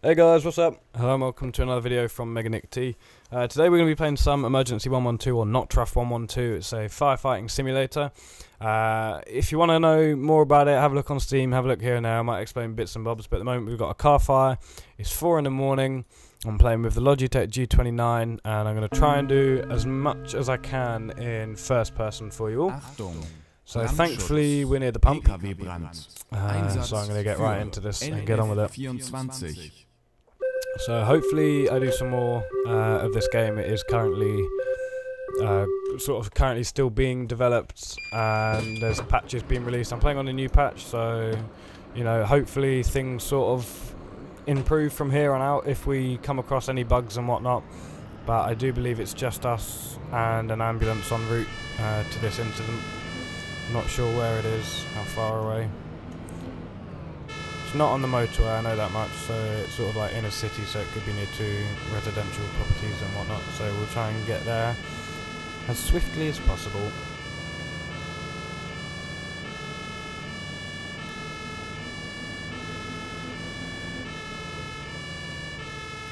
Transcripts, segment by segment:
Hey guys, what's up? Hello and welcome to another video from Nick T. Today we're going to be playing some Emergency 112 or Not Truff 112. It's a firefighting simulator. If you want to know more about it, have a look on Steam, have a look here and there. I might explain bits and bobs, but at the moment we've got a car fire. It's 4 in the morning. I'm playing with the Logitech G29 and I'm going to try and do as much as I can in first person for you all. So thankfully we're near the pump, so I'm going to get right into this and get on with it. So hopefully I do some more of this game. It is currently currently still being developed and there's patches being released. I'm playing on a new patch, so you know, hopefully things sort of improve from here on out if we come across any bugs and whatnot. But I do believe it's just us and an ambulance en route to this incident. Not sure where it is, how far away. It's not on the motorway, I know that much, so it's sort of like in a city, so it could be near to residential properties and whatnot. So we'll try and get there as swiftly as possible.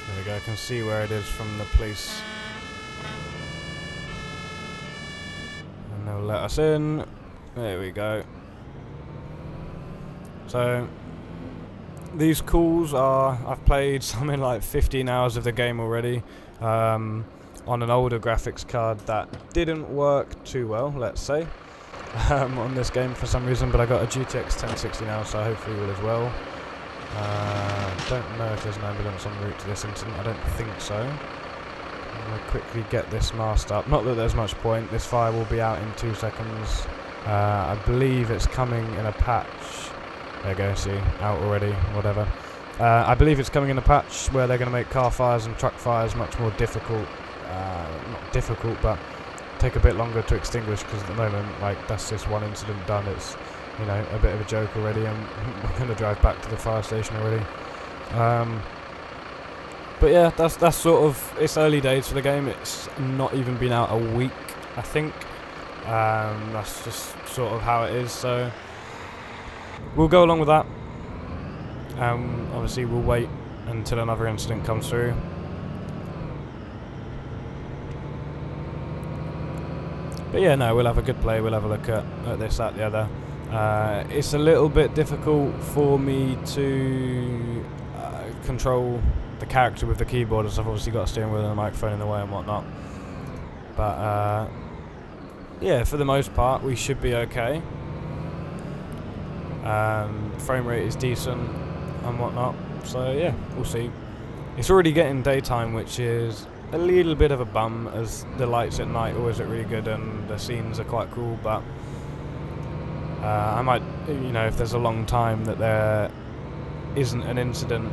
There we go, I can see where it is from the police. And they'll let us in. There we go. So these calls are, I've played something like 15 hours of the game already on an older graphics card that didn't work too well, let's say, on this game for some reason, but I got a GTX 1060 now, so hopefully it will as well. Don't know if there's an ambulance en route to this incident, I don't think so. I'm going to quickly get this masked up, not that there's much point, this fire will be out in 2 seconds. I believe it's coming in a patch. There you go, see, out already, whatever. I believe it's coming in a patch where they're going to make car fires and truck fires much more difficult. Not difficult, but take a bit longer to extinguish, because at the moment, like, that's just one incident done. It's, you know, a bit of a joke already, and we're going to drive back to the fire station already. But yeah, that's sort of, it's early days for the game. It's not even been out a week, I think. That's just sort of how it is, so we'll go along with that. Obviously we'll wait until another incident comes through. But yeah, no, we'll have a good play, we'll have a look at this, that, the other. It's a little bit difficult for me to control the character with the keyboard, as I've obviously got a steering wheel and a microphone in the way and whatnot. But yeah, for the most part, we should be okay. Frame rate is decent and whatnot, so yeah, we'll see. It's already getting daytime, which is a little bit of a bum, as the lights at night always look really good and the scenes are quite cool, but I might, you know, if there's a long time that there isn't an incident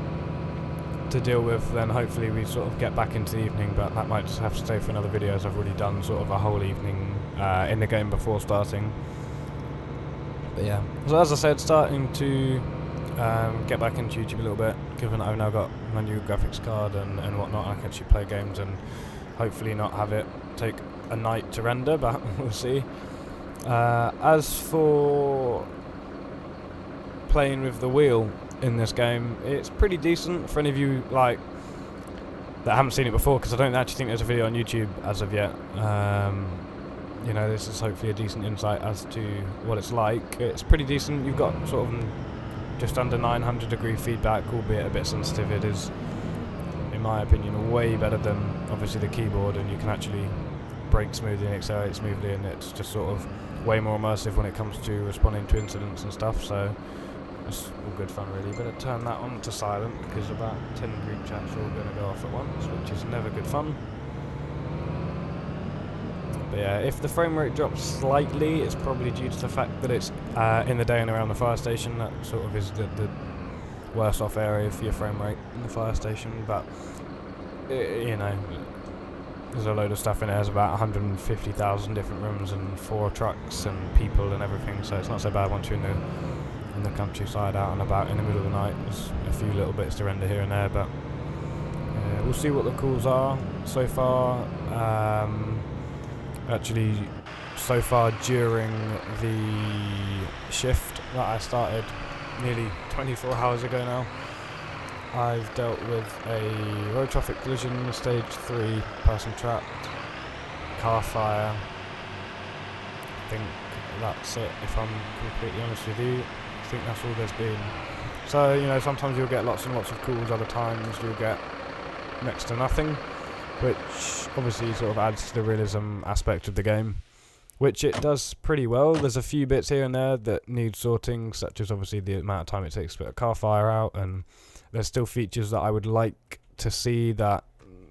to deal with, then hopefully we sort of get back into the evening, but that might just have to stay for another video, as I've already done sort of a whole evening in the game before starting. But yeah, so as I said, starting to get back into YouTube a little bit, given I've now got my new graphics card and whatnot. I can actually play games and hopefully not have it take a night to render, but we'll see. As for playing with the wheel in this game, it's pretty decent for any of you like that haven't seen it before, because I don't actually think there's a video on YouTube as of yet. You know, this is hopefully a decent insight as to what it's like. It's pretty decent. You've got sort of just under 900-degree feedback, albeit a bit sensitive. It is, in my opinion, way better than obviously the keyboard, and you can actually brake smoothly and accelerate smoothly, and it's just sort of way more immersive when it comes to responding to incidents and stuff. So it's all good fun, really. Better turn that on to silent, because about 10 group chats are all going to go off at once, which is never good fun. But yeah, if the frame rate drops slightly, it's probably due to the fact that it's in the day and around the fire station. That sort of is the worst off area for your frame rate in the fire station. But you know, there's a load of stuff in there. There's about 150,000 different rooms and 4 trucks and people and everything. So it's not so bad once you're in the countryside, out and about in the middle of the night. There's a few little bits to render here and there, but we'll see what the calls are so far. Actually, so far during the shift that I started nearly 24 hours ago now, I've dealt with a road traffic collision, stage 3, person trapped, car fire. I think that's it, if I'm completely honest with you. I think that's all there's been. So, you know, sometimes you'll get lots and lots of calls, other times you'll get next to nothing, which obviously sort of adds to the realism aspect of the game, which it does pretty well. There's a few bits here and there that need sorting, such as obviously the amount of time it takes to put a car fire out, and there's still features that I would like to see that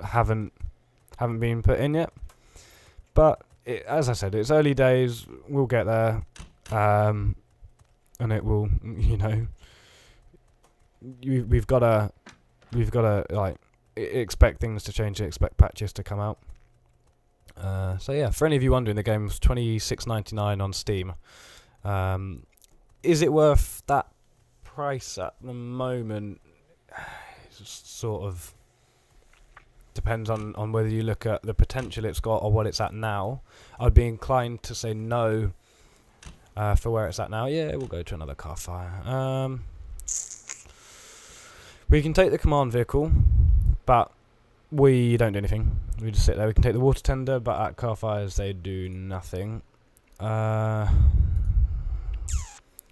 haven't been put in yet. But as I said, it's early days. We'll get there, and it will. You know, we've got to like expect things to change. Expect patches to come out. So yeah, for any of you wondering, the game was $26.99 on Steam. Is it worth that price at the moment? It sort of depends on whether you look at the potential it's got or what it's at now. I'd be inclined to say no for where it's at now. Yeah, we'll go to another car fire. We can take the command vehicle, but we don't do anything. We just sit there. We can take the water tender, but at car fires they do nothing.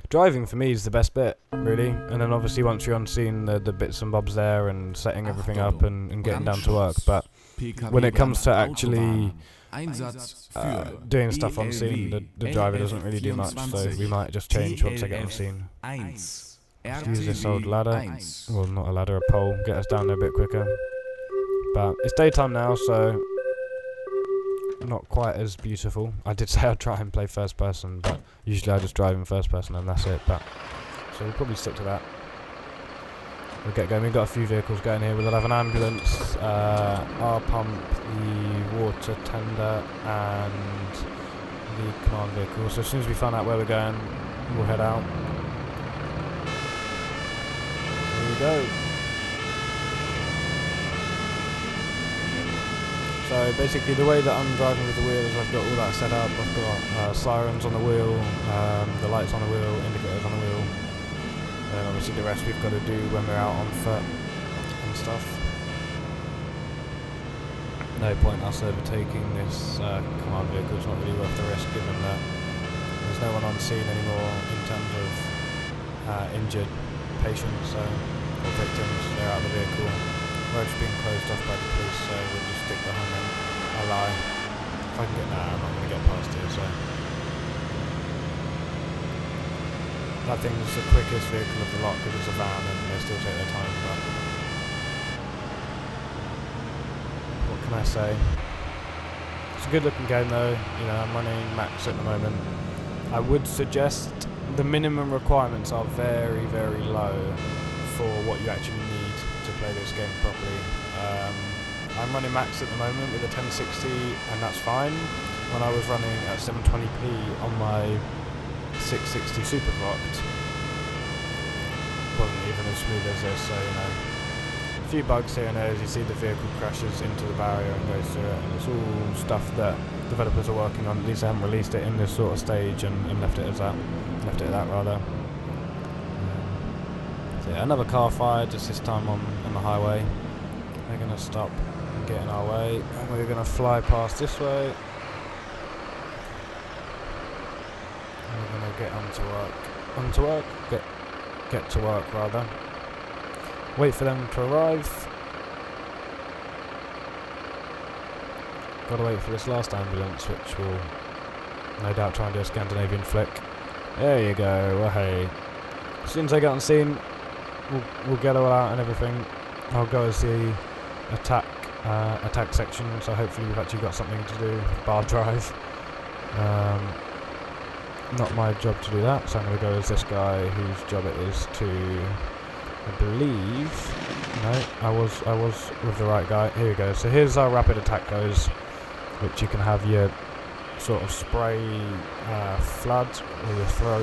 Driving for me is the best bit, really, and then obviously once you're on scene, the bits and bobs there and setting everything up and getting down to work. But when it comes to actually doing stuff on scene, the driver doesn't really do much, so we might just change once I get on scene. Let's use this old ladder, well, not a ladder, a pole, get us down there a bit quicker. But it's daytime now, so not quite as beautiful. I did say I'd try and play first person, but usually I just drive in first person and that's it. But so we'll probably stick to that. We'll get going. We've got a few vehicles going here. We'll have an ambulance, our pump, the water tender, and the command vehicle. So as soon as we find out where we're going, we'll head out. Here we go. So basically the way that I'm driving with the wheel is I've got all that set up. I've got sirens on the wheel, the lights on the wheel, indicators on the wheel, and obviously the rest we've got to do when we're out on foot and stuff. No point us overtaking this command vehicle. It's not really worth the risk, given that there's no one on scene anymore in terms of injured patients or victims. They're out of the vehicle. Road's being closed off by the police, so we'll just stick behind them. I'll lie. If I can get that, I'm not going to get past here, so. That thing's the quickest vehicle of the lot because it's a van and they still take their time, but. What can I say? It's a good looking game though, you know, I'm running max at the moment. I would suggest the minimum requirements are very, very low for what you actually need to play this game properly. I'm running max at the moment with a 1060 and that's fine. When I was running at 720p on my 660 Super Clocked, wasn't even as smooth as this, so you know. A few bugs here and there as you see the vehicle crashes into the barrier and goes through it, and it's all stuff that developers are working on. At least they haven't released it in this sort of stage and left it as that. Left it at that rather. Yeah, another car fire, just this time on the highway. We're going to stop and get in our way, and we're going to fly past this way. And we're going to get onto work. Get to work rather. Wait for them to arrive. Got to wait for this last ambulance, which will no doubt try and do a Scandinavian flick. There you go. Well, hey. As soon as I get on scene, we'll get all out and everything. I'll go as the attack section, so hopefully we've actually got something to do. Bar drive. Not my job to do that, so I'm going to go as this guy whose job it is to, I believe. No, I was with the right guy. Here we go. So here's our rapid attack goes, which you can have your sort of spray flood or your throw.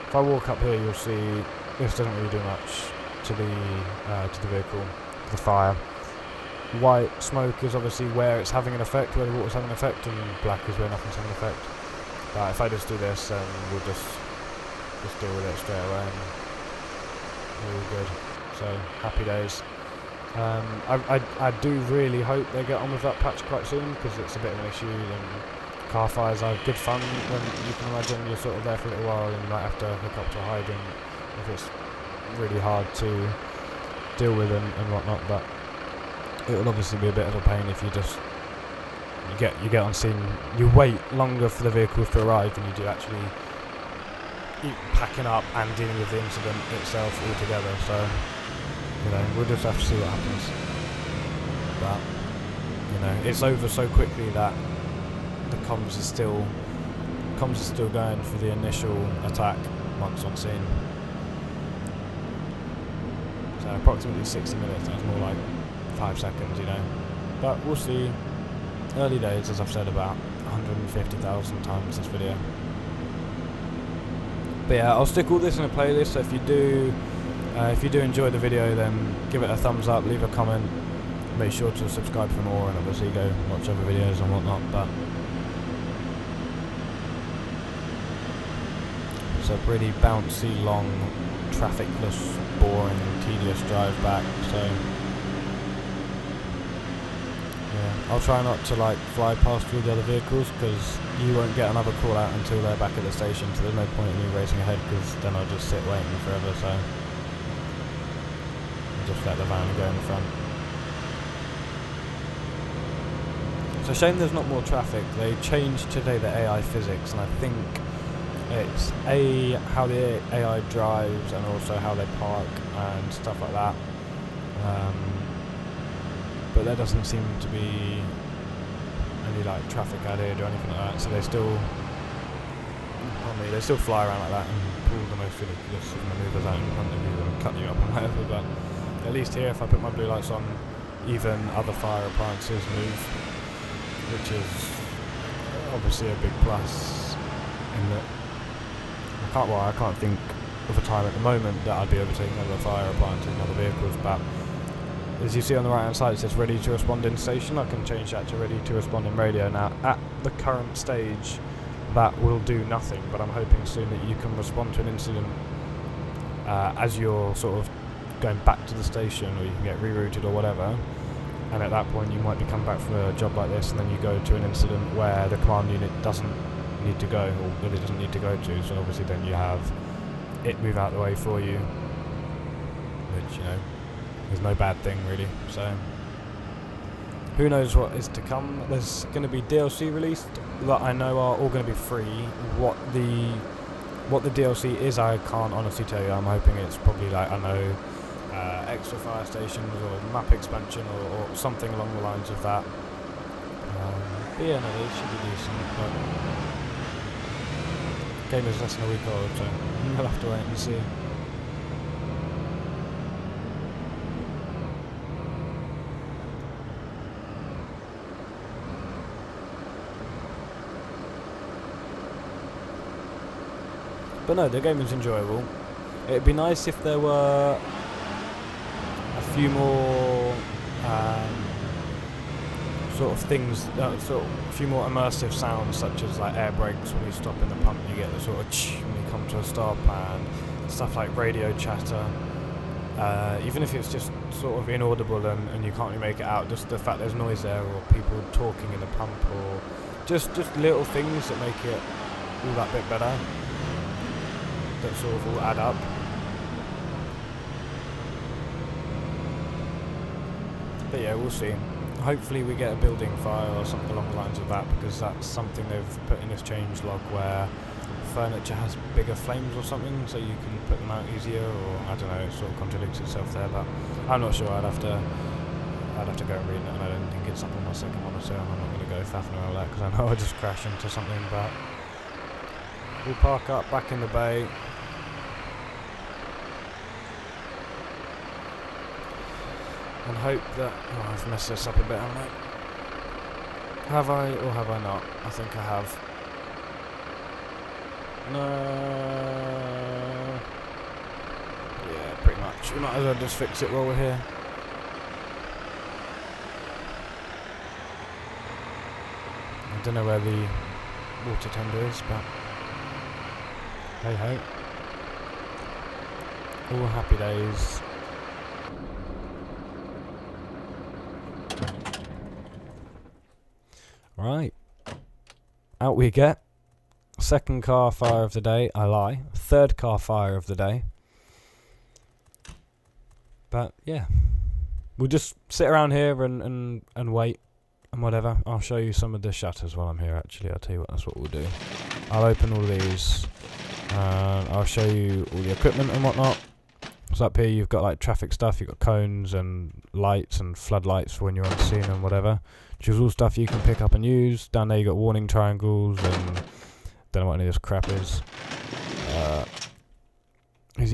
If I walk up here, you'll see this doesn't really do much to the vehicle, the fire. White smoke is obviously where it's having an effect, where the water's having an effect, and black is where nothing's having an effect. But if I just do this, then we'll just deal with it straight away, and we're all good. so happy days. I do really hope they get on with that patch quite soon, because it's a bit of an issue, and car fires are good fun when you can imagine you're sort of there for a little while and you might have to hook up to a hydrant if it's really hard to deal with and whatnot, but it will obviously be a bit of a pain if you just you get on scene, you wait longer for the vehicles to arrive than you do actually packing up and dealing with the incident itself altogether. So, you know, we'll just have to see what happens. But, you know, it's over so quickly that the comms is still going for the initial attack once on scene. So approximately 60 minutes, that's more like 5 seconds, you know. But we'll see. Early days, as I've said about 150,000 times this video. But yeah, I'll stick all this in a playlist, so if you do enjoy the video, then give it a thumbs up, leave a comment, make sure to subscribe for more, and obviously go watch other videos and whatnot. But it's a pretty bouncy, long, trafficless, boring, tedious drive back, so yeah, I'll try not to like fly past all the other vehicles, because you won't get another call out until they're back at the station, so there's no point in me racing ahead, because then I'll just sit waiting forever. So I'll just let the van go in the front. It's a shame there's not more traffic. They changed today the AI physics, and I think it's how the AI drives and also how they park and stuff like that. But there doesn't seem to be any like traffic added or anything like that, so they still fly around like that and pull the most ridiculous manoeuvres out in front of you and cut you up and whatever. But at least here, if I put my blue lights on, even other fire appliances move, which is obviously a big plus. In that I can't think of a time at the moment that I'd be overtaking other fire appliances and other vehicles, but as you see on the right hand side, it says ready to respond in station. I can change that to ready to respond in radio. Now at the current stage that will do nothing, but I'm hoping soon that you can respond to an incident as you're sort of going back to the station, or you can get rerouted or whatever, and at that point you might be coming back from a job like this, and then you go to an incident where the command unit doesn't need to go, or really doesn't need to go to, so obviously then you have it move out the way for you, which, you know, is no bad thing really. So who knows what is to come. There's going to be DLC released that I know are all going to be free. What the DLC is, I can't honestly tell you. I'm hoping it's probably like, I know, extra fire stations or map expansion or something along the lines of that. But yeah, no, it should be decent. But the game is less than a week old, so we'll have to wait and see. But no, the game is enjoyable. It'd be nice if there were a few more sort of things, sort of a few more immersive sounds, such as like air brakes when you stop in the pump. You get the sort of ch when you come to a stop, and stuff like radio chatter. Even if it's just sort of inaudible and you can't really make it out, just the fact there's noise there, or people talking in the pump, or just little things that make it all that bit better, that sort of all add up. But yeah, we'll see. Hopefully we get a building fire or something along the lines of that, because that's something they've put in this change log, where furniture has bigger flames or something, so you can put them out easier, or I don't know, it sort of contradicts itself there, but I'm not sure. I'd have to go and read it, and I don't think it's up on my second monitor, and I'm not going to go faffing around with that, because I know I'll just crash into something. But we'll park up back in the bay. And hope that... Oh, I've messed this up a bit, haven't I? Have I, or have I not? I think I have. No... Yeah, pretty much. We might as well just fix it while we're here. I don't know where the water tender is, but... Hey ho. All happy days. Right. Out we get. Second car fire of the day. I lie. Third car fire of the day. But yeah. We'll just sit around here and wait and whatever. I'll show you some of the shutters while I'm here actually. I'll tell you what, that's what we'll do. I'll open all these. I'll show you all the equipment and whatnot. So up here you've got like traffic stuff, you've got cones and lights and floodlights for when you're on scene and whatever. Which is all stuff you can pick up and use. Down there you got warning triangles and don't know what any of this crap is. Is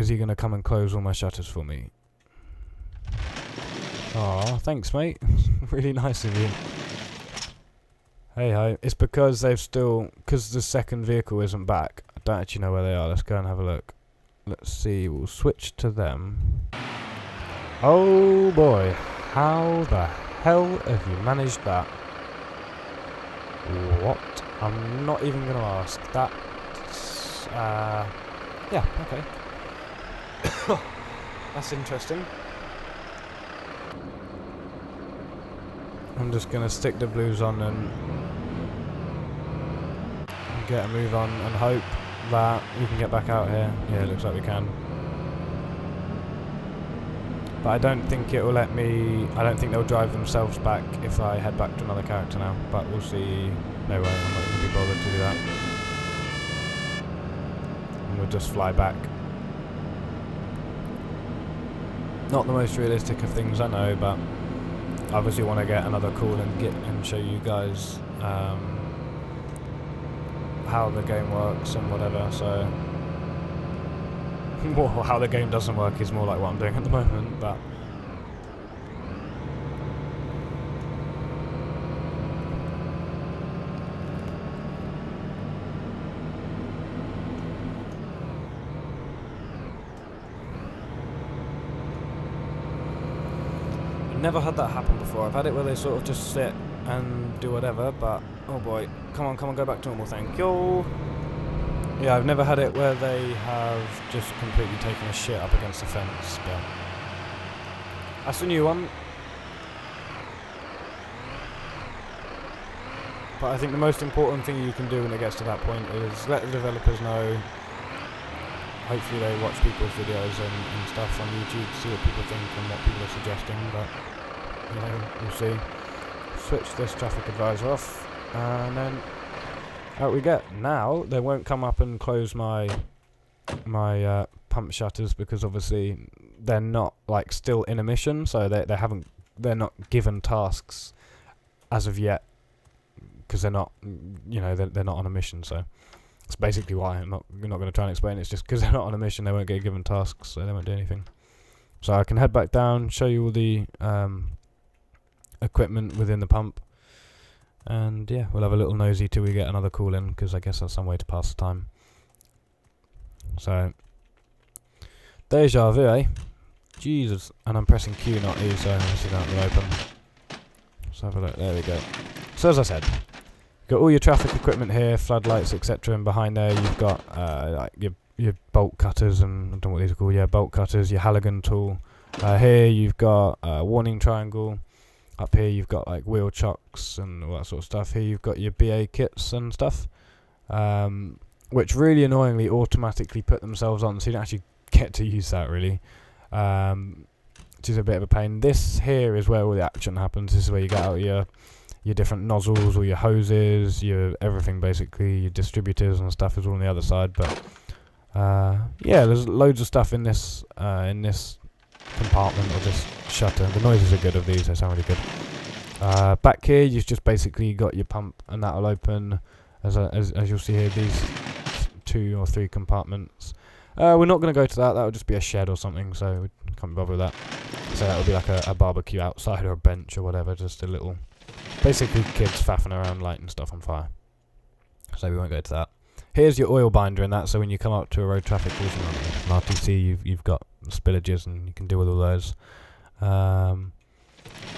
he gonna come and close all my shutters for me? Aw, thanks mate. Really nice of you. Hey ho. It's because because the second vehicle isn't back. I don't actually know where they are. Let's go and have a look. Let's see, we'll switch to them. Oh boy, how the hell have you managed that? What? I'm not even gonna ask. That's, yeah, okay. That's interesting. I'm just gonna stick the blues on and get a move on and hope that we can get back out here. Yeah, it looks like we can. But I don't think it will let me... I don't think they'll drive themselves back if I head back to another character now. But we'll see. No way, I'm not going to be bothered to do that. And we'll just fly back. Not the most realistic of things, I know, but I obviously want to get another call and show you guys how the game works and whatever, so... well, how the game doesn't work is more like what I'm doing at the moment, but... I've never had that happen before. I've had it where they sort of just sit and do whatever, but... oh boy, come on, go back to normal, thank you. Yeah, I've never had it where they have just completely taken a shit up against the fence, but... that's a new one. But I think the most important thing you can do when it gets to that point is let the developers know. Hopefully they watch people's videos and stuff on YouTube to see what people think and what people are suggesting, but... you know, we'll see. Switch this traffic advisor off. And then out we get. Now they won't come up and close my pump shutters because obviously they're not like still in a mission, so they're not given tasks as of yet because they're not, you know, they're not on a mission. So that's basically why we're not going to try and explain it. It's just because they're not on a mission, they won't get given tasks, so they won't do anything. So I can head back down, show you all the equipment within the pump. And yeah, we'll have a little nosy till we get another call in, because I guess that's some way to pass the time. So, deja vu, eh? Jesus. And I'm pressing Q, not E, so obviously that will open. Let's have a look. There we go. So as I said, you've got all your traffic equipment here, floodlights, etc. And behind there you've got like your bolt cutters, and I don't know what these are called. Yeah, bolt cutters, your Halligan tool. Here you've got a warning triangle. Up here you've got like wheel chocks and all that sort of stuff. Here you've got your BA kits and stuff, which really annoyingly automatically put themselves on, so you don't actually get to use that really, which is a bit of a pain. This here is where all the action happens. This is where you get out your different nozzles, all your hoses, your everything basically, your distributors and stuff is all on the other side. But yeah, there's loads of stuff in this compartment or this shutter. The noises are good of these, they sound really good. Back here you've just basically got your pump, and that'll open as you'll see here, these 2 or 3 compartments. We're not going to go to that, that'll just be a shed or something, so we can't bother with that. So that'll be like a barbecue outside or a bench or whatever, just a little, basically kids faffing around lighting stuff on fire. So we won't go to that. Here's your oil binder and that, so when you come up to a road traffic collision on an RTC, you've got spillages and you can deal with all those.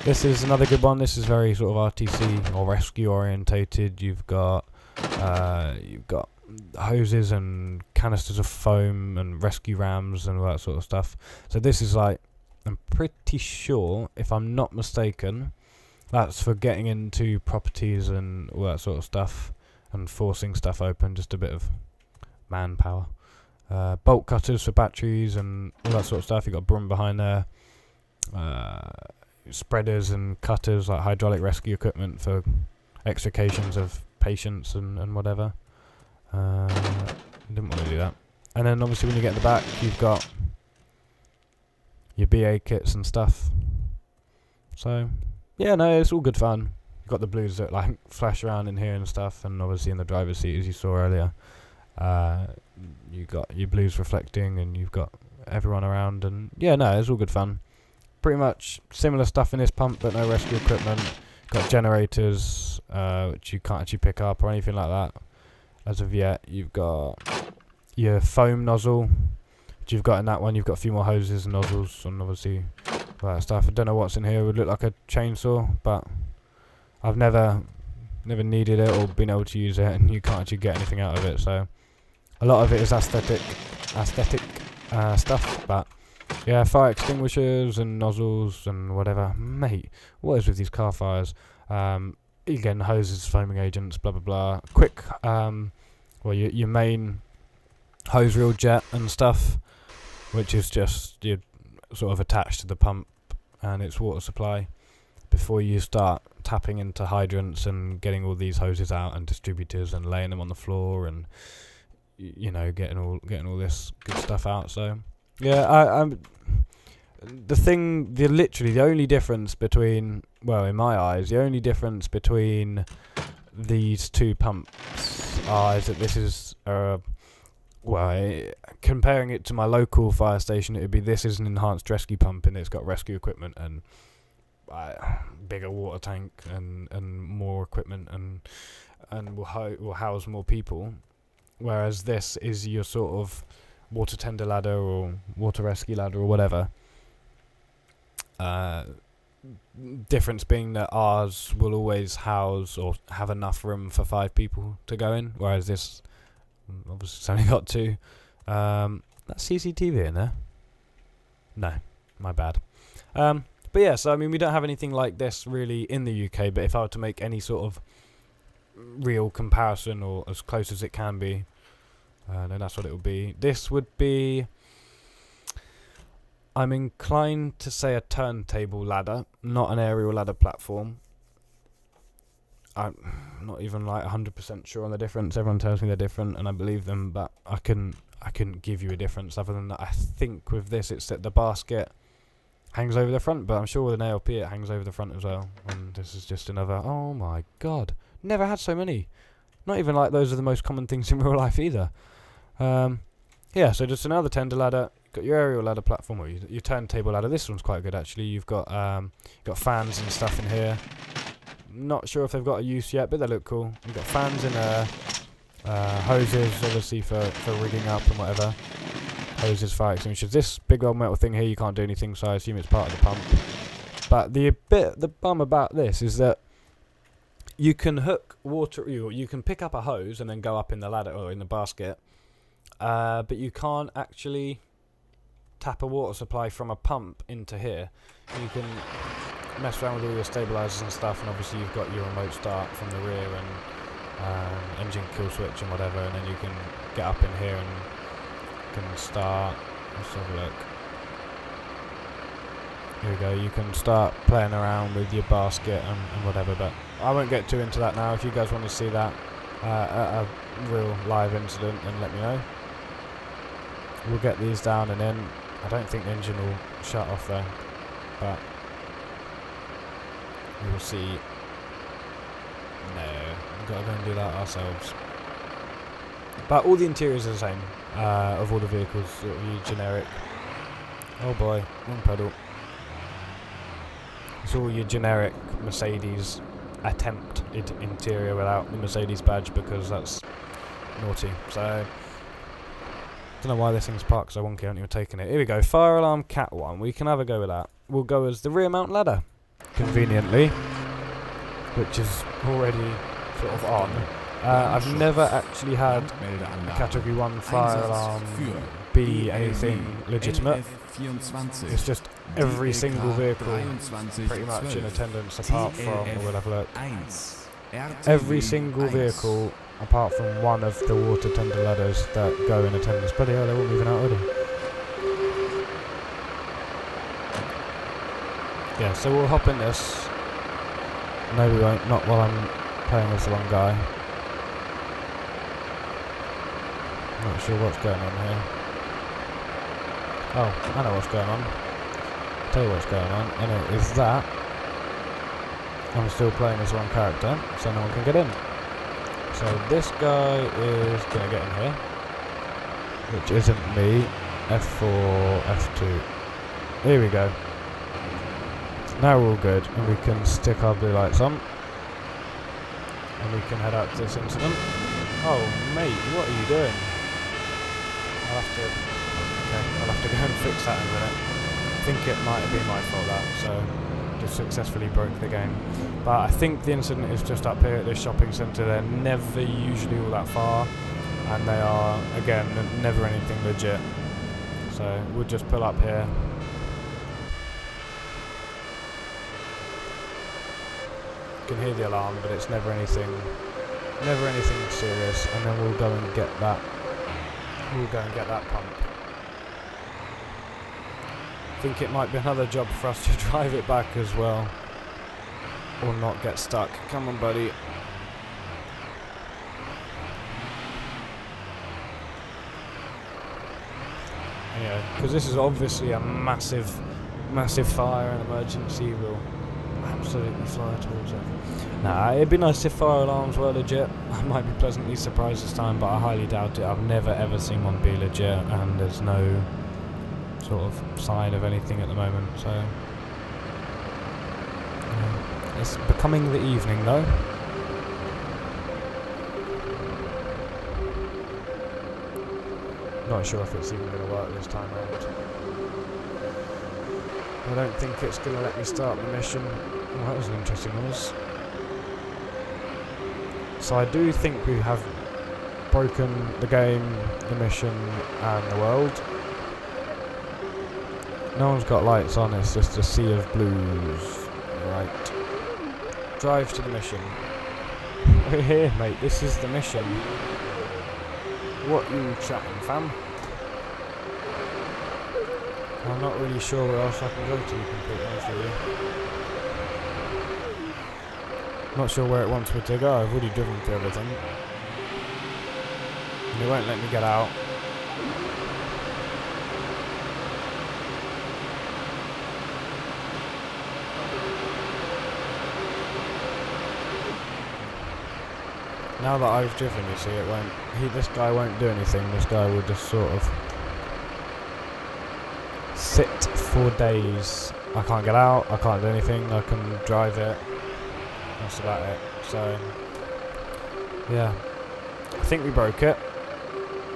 This is another good one. This is very sort of RTC or rescue orientated. You've got hoses and canisters of foam and rescue rams and all that sort of stuff. So this is like, I'm pretty sure, if I'm not mistaken, That's for getting into properties and all that sort of stuff, and forcing stuff open, just a bit of manpower. Bolt cutters for batteries and all that sort of stuff. You've got a broom behind there. Spreaders and cutters, like hydraulic rescue equipment for extrications of patients and whatever. Didn't want to do that. And then obviously when you get in the back, you've got your BA kits and stuff. So yeah, no, it's all good fun. You've got the blues that like flash around in here and stuff, and obviously in the driver's seat as you saw earlier. You got your blues reflecting, and you've got everyone around, and yeah, no, it's all good fun. Pretty much similar stuff in this pump, but no rescue equipment. Got generators, which you can't actually pick up or anything like that as of yet. You've got your foam nozzle, which you've got in that one. You've got a few more hoses and nozzles, and obviously all that stuff. I don't know what's in here. It would look like a chainsaw, but I've never needed it or been able to use it, and you can't actually get anything out of it. So a lot of it is aesthetic stuff, but yeah, fire extinguishers and nozzles and whatever. Mate, what is with these car fires? Again, hoses, foaming agents, blah blah blah. Quick, well, your main hose reel jet and stuff, which is just you're sort of attached to the pump and its water supply before you start tapping into hydrants and getting all these hoses out and distributors and laying them on the floor and you know getting all this good stuff out. So yeah, I'm literally the only difference between, well, in my eyes, the only difference between these two pumps is that this is comparing it to my local fire station, it would be this is an enhanced rescue pump, and it's got rescue equipment and bigger water tank and more equipment and will house more people, whereas this is your sort of water tender ladder or water rescue ladder or whatever. Difference being that ours will always house or have enough room for 5 people to go in, whereas this obviously it's only got 2. That's CCTV in there? No, my bad. But yeah, so I mean we don't have anything like this really in the UK, but if I were to make any sort of real comparison or as close as it can be, then that's what it would be. This would be, I'm inclined to say, a turntable ladder, not an aerial ladder platform. I'm not even like 100% sure on the difference. Everyone tells me they're different, and I believe them, but I couldn't give you a difference other than that. I think with this, it's that the basket hangs over the front, but I'm sure with an ALP it hangs over the front as well. And this is just another. Oh my god, never had so many. Not even like those are the most common things in real life either. Yeah, so just another tender ladder. Got your aerial ladder platform, or your turntable ladder. This one's quite good actually. You've got fans and stuff in here. Not sure if they've got a use yet, but they look cool. You've got fans in there, hoses obviously for rigging up and whatever. Hoses, fire extinguishers. This big old metal thing here, you can't do anything, so I assume it's part of the pump. But the bum about this is that you can hook water. You can pick up a hose and then go up in the ladder or in the basket, but you can't actually tap a water supply from a pump into here. You can mess around with all your stabilizers and stuff, and obviously you've got your remote start from the rear and engine kill switch and whatever, and then you can get up in here and can start. Let's have a look. Here we go. You can start playing around with your basket and whatever, but I won't get too into that now. If you guys want to see that at a real live incident, then let me know. We'll get these down and in. I don't think the engine will shut off though, but we will see. No, we've got to go and do that ourselves. But all the interiors are the same of all the vehicles, sort of generic. Oh boy, one pedal. It's all your generic Mercedes attempted interior without the Mercedes badge, because that's naughty. So don't know why this thing's parked so wonky. I haven't even taken it. Here we go. Fire alarm cat 1. We can have a go with that. We'll go as the rear mount ladder, conveniently, which is already sort of on. I've never actually had a category 1 fire alarm be anything legitimate. It's just every single vehicle pretty much in attendance apart from, we'll have a look, every single vehicle apart from one of the water tender ladders that go in attendance. Bloody hell, they're all moving out already. Yeah, so we'll hop in this. No, we won't. Not while I'm playing as the wrong guy. Not sure what's going on here. Oh, I know what's going on. I'll tell you what's going on. And it is that I'm still playing as the wrong character, so no one can get in. So this guy is going to get in here, which isn't me. F4, F2. Here we go. Now we're all good, and we can stick our blue lights on, and we can head out to this incident. Oh, mate, what are you doing? I'll have to go and fix that in a minute. I think it might have been my fault that, so just successfully broke the game. But I think the incident is just up here at this shopping centre. They're never usually all that far, and they are, again, never anything legit. So we'll just pull up here. You can hear the alarm, but it's never anything serious, and then we'll go and get that. We'll go and get that pump. I think it might be another job for us to drive it back as well, or not get stuck. Come on, buddy. Yeah, because this is obviously a massive fire and emergency. We'll absolutely fly towards it. Nah, it'd be nice if fire alarms were legit. I might be pleasantly surprised this time, but I highly doubt it. I've never ever seen one be legit, and there's no sort of sign of anything at the moment, so yeah. It's becoming the evening though. Not sure if it's even going to work this time around. I don't think it's going to let me start the mission. Oh, that was an interesting noise. So I do think we have broken the game, the mission, and the world. No one's got lights on, it's just a sea of blues. Right. Drive to the mission. We're here, mate, this is the mission. What you chatting, fam? I'm not really sure where else I can go to, to be completely honest with you. Not sure where it wants me to go. I've already driven through everything. And they won't let me get out. Now that I've driven, you see, it won't. This guy won't do anything. This guy will just sort of sit for days. I can't get out. I can't do anything. I can drive it. That's about it. So, yeah, I think we broke it.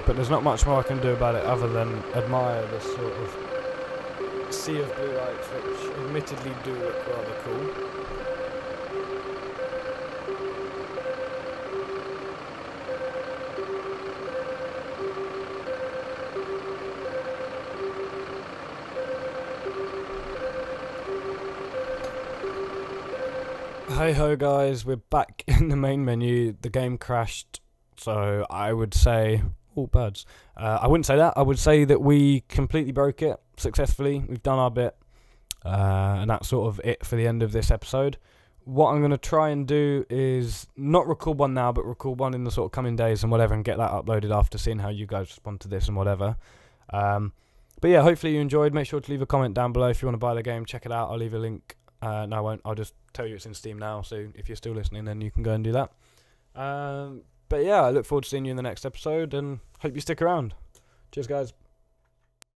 But there's not much more I can do about it other than admire this sort of sea of blue lights, which admittedly do look rather cool. Hey ho guys, we're back in the main menu. The game crashed, so I would say, oh birds, I wouldn't say that. I would say that we completely broke it successfully. We've done our bit, and that's sort of it for the end of this episode. What I'm going to try and do is not record one now, but record one in the sort of coming days and whatever, and get that uploaded after seeing how you guys respond to this and whatever. But yeah, hopefully you enjoyed. Make sure to leave a comment down below if you want to buy the game. Check it out. I'll leave a link. No, I won't. I'll just tell you it's in Steam now, so if you're still listening, then you can go and do that. But yeah, I look forward to seeing you in the next episode, and hope you stick around. Cheers, guys.